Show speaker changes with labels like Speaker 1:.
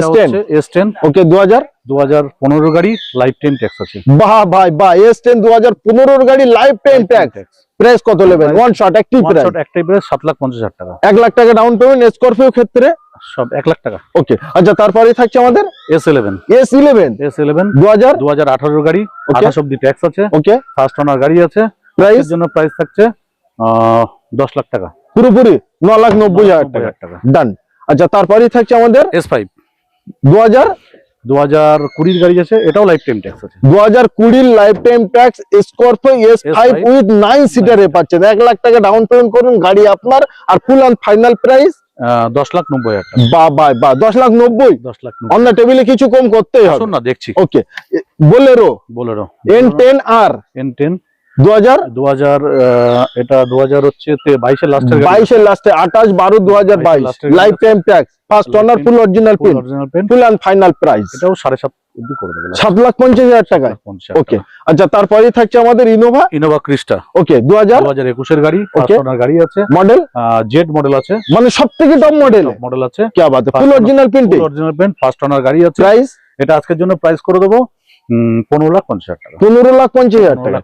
Speaker 1: S10
Speaker 2: S10
Speaker 1: ওকে
Speaker 2: 2015 গাড়ি life time tax আছে।
Speaker 1: বাহ ভাই বাহ, S10 2015 গাড়ি লাইফ টাইম ট্যাক্স। প্রাইস কত নেবেন? ওয়ান শট অ্যাক্টিভ প্রাইস,
Speaker 2: একটাই প্রাইস 7,50,000 টাকা।
Speaker 1: 1 লাখ টাকা ডাউন পেমেন্ট। স্করপিও ক্ষেত্রে
Speaker 2: সব 1 লাখ টাকা।
Speaker 1: ওকে আচ্ছা, তারপরে থাকছে আমাদের
Speaker 2: S11
Speaker 1: S11
Speaker 2: 2018 গাড়ি, 28 অবধি ট্যাক্স আছে।
Speaker 1: ওকে
Speaker 2: ফার্স্ট ওনার গাড়ি আছে।
Speaker 1: প্রাইস
Speaker 2: এর জন্য প্রাইস থাকছে 10 লাখ টাকা,
Speaker 1: পুরোপুরি 9,90,000 টাকা ডান। আচ্ছা, তারপরে থাকছে আমাদের
Speaker 2: S5
Speaker 1: 2000
Speaker 2: 2020 গাড়ি আছে, এটাও লাইফ টাইম ট্যাক্স আছে।
Speaker 1: 2020 life time tax Scorpio S5 with 9 সিটারে পাচ্ছেন। 1 লাখ টাকা ডাউন পেমেন্ট করুন, গাড়ি আপনার। আর ফুল অ্যান্ড ফাইনাল প্রাইস
Speaker 2: 10,90,000 টাকা।
Speaker 1: বাহ বাহ বাহ, 10,90,000।
Speaker 2: 10,90,000
Speaker 1: অন্য টেবিলে কিছু কম করতেই হবে।
Speaker 2: শুন না, দেখছি।
Speaker 1: ওকে বোলেরো
Speaker 2: বোলেরো
Speaker 1: N10R
Speaker 2: N10
Speaker 1: 2000
Speaker 2: এটা 2000 হচ্ছে 22 এর লাস্টের গাড়ি।
Speaker 1: 22 এর লাস্টে 28/12/2022 life time tax, first owner, full original pin, full and final price
Speaker 2: এটাও 7.5 অবধি করে দেবো।
Speaker 1: 7,50,000 টাকা। ওকে আচ্ছা, তারপরে থাকছে আমাদের
Speaker 2: ইনোভা ক্রিস্টা।
Speaker 1: ওকে
Speaker 2: 2021 এর গাড়ি, ফার্স্ট ওনার গাড়ি আছে।
Speaker 1: মডেল
Speaker 2: জেড মডেল আছে,
Speaker 1: মানে সবথেকে টপ মডেল
Speaker 2: আছে।
Speaker 1: কি বাত, ফুল অরিজিনাল প্রিন্ট,
Speaker 2: ফার্স্ট ওনার গাড়ি আছে।
Speaker 1: প্রাইস
Speaker 2: এটা আজকের জন্য প্রাইস করে দেবো 15,50,000 টাকা।
Speaker 1: 15,50,000 টাকা।